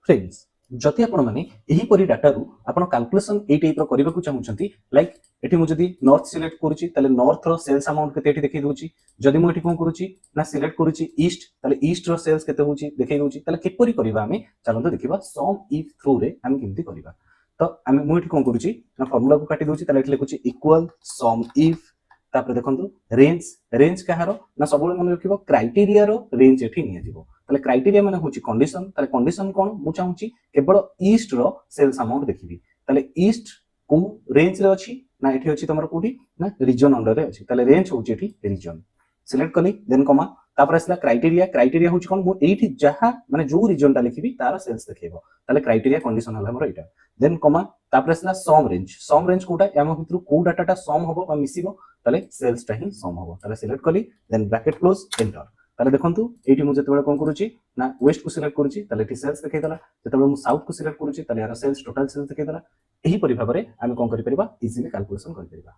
Friends जति आपण माने एही परि डाटा रु आपण कैलकुलेशन ए टाइप रो करबा को चाहउछंती लाइक एठी मु जदी नॉर्थ सिलेक्ट करूची तले नॉर्थ रो सेल्स अमाउंट केते एठी देखै दोची जदी मु एठी कोन करूची ना सिलेक्ट करूची ईस्ट तले ईस्ट रो सेल्स केते होची देखै दोची तले केपरि करबा हमें चलंतो देखिबा सम इफ थ्रू रे हम केमती करबा तो हम मु एठी कोन करूची ना फार्मूला को काटी दोची तले एठी लिखुची इक्वल सम इफ तापर देखंतु रेंज रेंज कहारो ना सबले मन रखिबो क्राइटेरिया रो रेंज एठी निया जिवो तले क्राइटेरिया माने होची कंडीशन तले कंडीशन कोन मु चाहूची केवल ईस्ट रो सेल्स अमाउंट देखिबी तले ईस्ट को रेंज रे अछि ना एठी अछि तमर कोठी ना रीजन अंडर रे अछि तले रेंज होची एठी रीजन सिलेक्ट कली देन कमा तापर असला क्राइटेरिया क्राइटेरिया होची कोन मु एठी जहा माने जो रीजन ता लिखिबी तार सेल्स देखैबो तले क्राइटेरिया कंडीशन हला हमर एटा देन कमा तापर असला सम रेंज कोटा एम भितरु को डाटाटा सम होबो बा मिसिबो तले सेल्स टा ही सम होबो तले सिलेक्ट कली देन ब्रैकेट क्लोज एंटर तले देखंतु एठी मु जते बेला कोन करूची ना वेस्ट को सिलेक्ट करूची तले एठी सेल्स देखै दला जते बेला मु साउथ को सिलेक्ट करूची तले यार सेल्स टोटल सेल्स देखै दला एही परि भाबरे हम कोन करि परिबा इजीली कैलकुलेशन करि परिबा।